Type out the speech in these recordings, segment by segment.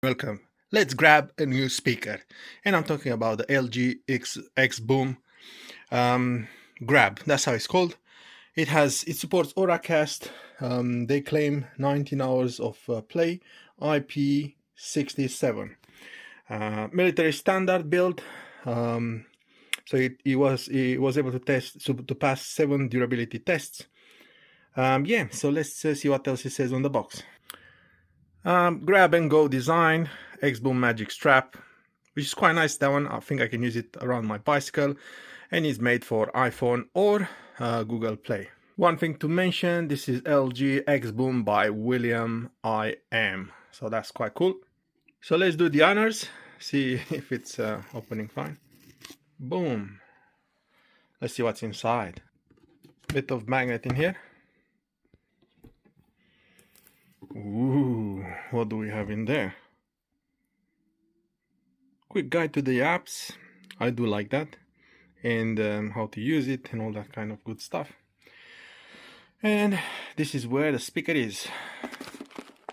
Welcome. Let's grab a new speaker. And I'm talking about the LG xboom Grab. That's how it's called. It supports Auracast. They claim 19 hours of play, IP67. Military standard build. So it was able to pass 7 durability tests. Yeah, so let's see what else it says on the box. Grab and go design, xboom magic strap, which is quite nice. That one, I think I can use it around my bicycle, and it's made for iPhone or Google Play. One thing to mention, this is LG xboom by will.i.am, so that's quite cool. So let's do the honors, see if it's opening fine. Boom. Let's see what's inside. Bit of magnet in here. Ooh, what do we have in there? Quick guide to the apps. I do like that. And how to use it and all that kind of good stuff. And this is where the speaker is.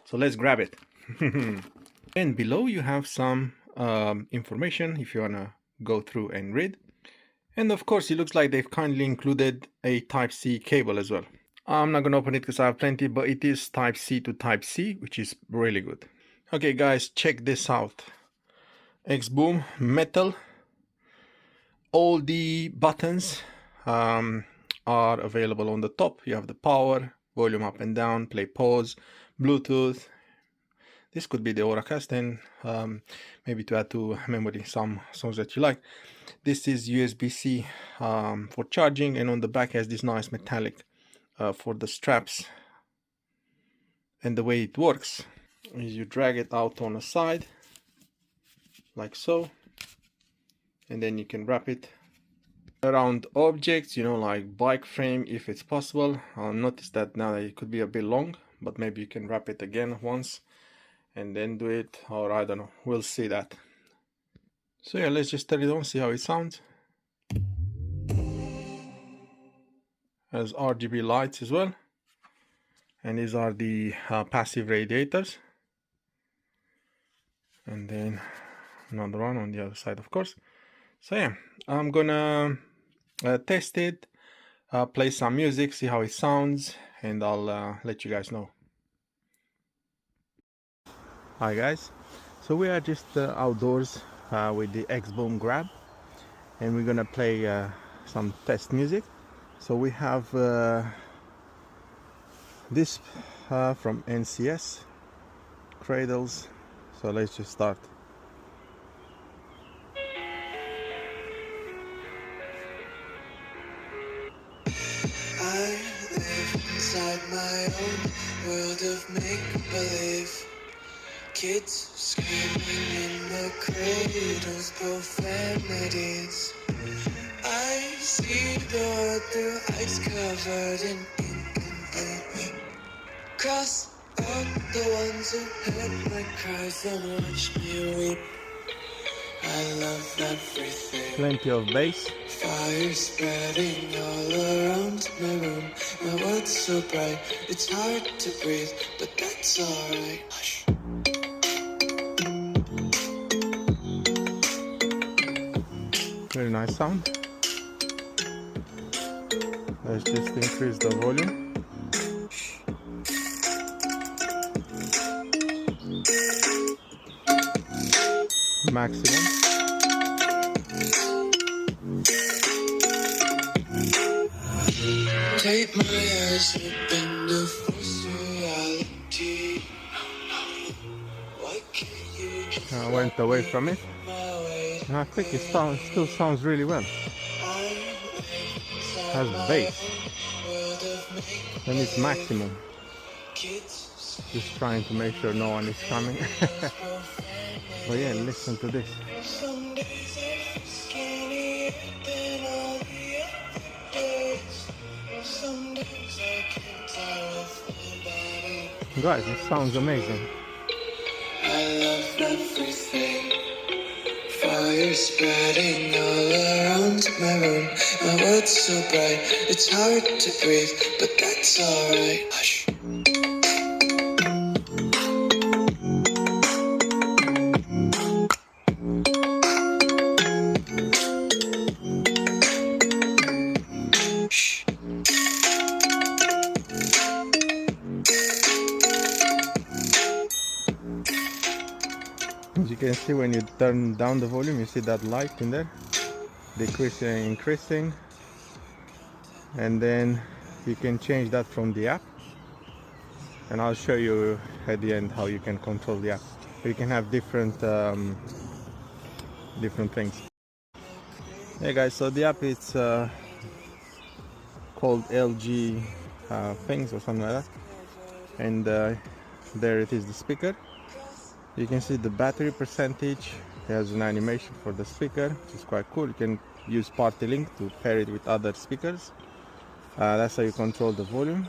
So let's grab it. And below you have some information if you want to go through and read. And of course it looks like they've kindly included a Type-C cable as well. I'm not going to open it because I have plenty, but it is Type-C to Type-C, which is really good. Okay guys, check this out. xboom metal. All the buttons are available on the top. You have the power, volume up and down, play, pause, Bluetooth. This could be the Auracast, and maybe to add to memory some songs that you like. This is USB-C for charging, and on the back has this nice metallic for the straps. And the way it works is you drag it out on a side like so, and then you can wrap it around objects, you know, like bike frame if it's possible. I'll notice that now that it could be a bit long, but maybe you can wrap it again once and then do it, or I don't know, we'll see that. So yeah, let's just turn it on, see how it sounds. Has RGB lights as well, and these are the passive radiators, and then another one on the other side, of course. So yeah, I'm gonna test it, play some music, see how it sounds, and I'll let you guys know. Hi guys, so we are just outdoors with the xboom Grab, and we're gonna play some test music. So we have this from NCS Cradles, so let's just start. I live inside my own world of make-believe. Kids screaming in the cradles, profanities. I see the world through ice covered in ink and bleach. Cross out the ones who heard my cries and watch me weep. I love everything. Plenty of bass. Fire spreading all around my room. My world's so bright, it's hard to breathe, but that's alright. Hush. Very nice sound. Let's just increase the volume. Maximum. Take my eyes open to false reality. Why can't you just I went away from it. my way? And I think it still sounds really well. Has bass. And it's maximum. Just trying to make sure no one is coming. But yeah, listen to this. Some days I feel skinnier than all the other days. Some days I can't tell with my body. Guys, it sounds amazing. I love everything. Fire spreading all around my room. My world's so bright, it's hard to breathe, but that's alright. Hush. As you can see, when you turn down the volume, you see that light in there, decreasing, increasing, and then you can change that from the app, and I'll show you at the end how you can control the app. You can have different things. Hey guys, so the app is called LG things or something like that, and there it is, the speaker. You can see the battery percentage. It has an animation for the speaker, which is quite cool. You can use Party Link to pair it with other speakers. That's how you control the volume,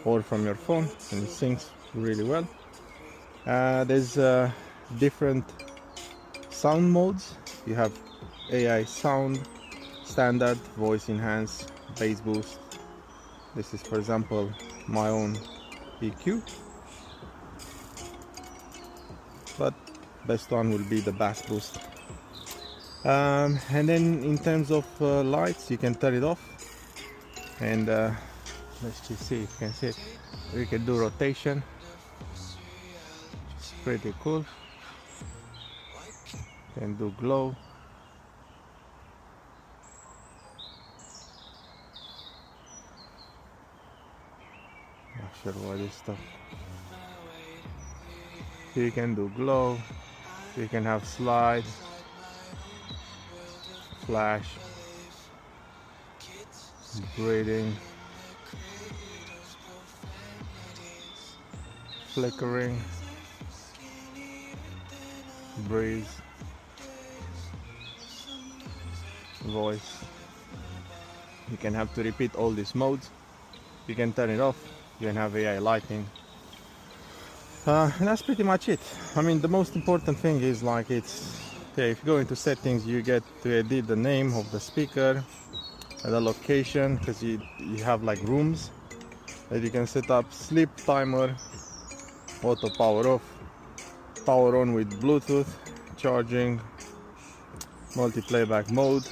or from your phone, and it syncs really well. There's different sound modes. You have AI sound, standard, voice enhance, bass boost. This is, for example, my own EQ, but best one will be the bass boost. And then in terms of lights, you can turn it off, and let's just see if you can see it. We can do rotation, which is pretty cool. Can do glow. Not sure what is stuff. Here you can do glow. You can have slide, flash, breathing, flickering, breeze, voice. You can have to repeat all these modes. You can turn it off. You can have AI lighting. And that's pretty much it. I mean, the most important thing is, like, it's okay, if you go into settings, you get to edit the name of the speaker, the location, because you have like rooms that you can set up, sleep timer, auto power off, power on with Bluetooth, charging, multi playback mode,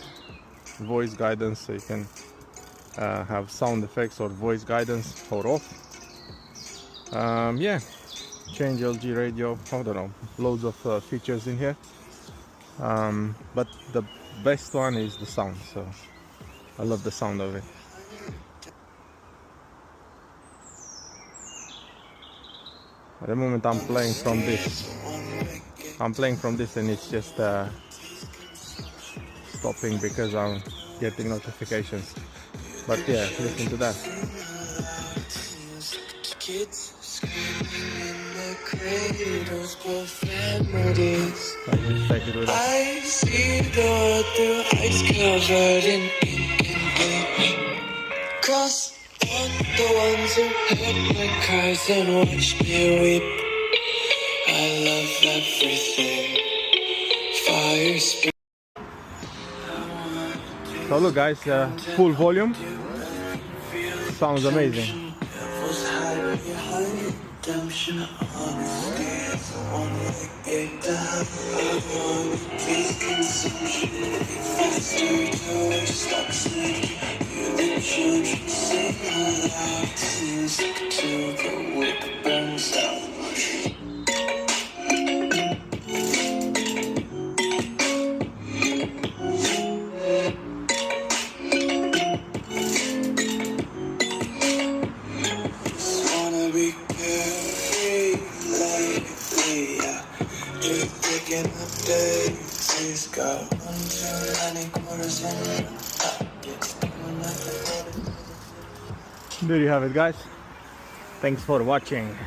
voice guidance, so you can have sound effects or voice guidance or off. Yeah, change LG radio, I don't know, loads of features in here, but the best one is the sound, so I love the sound of it. At the moment I'm playing from this. And it's just stopping because I'm getting notifications. But yeah, listen to that. Kids screaming in their cradles, profanities. I see the world through ice covered in ink and bleach. Cross out the ones who heard my cries and watched me weep. I love everything. Fire spring. So look guys, full volume. Sounds amazing. There you have it guys. Thanks for watching.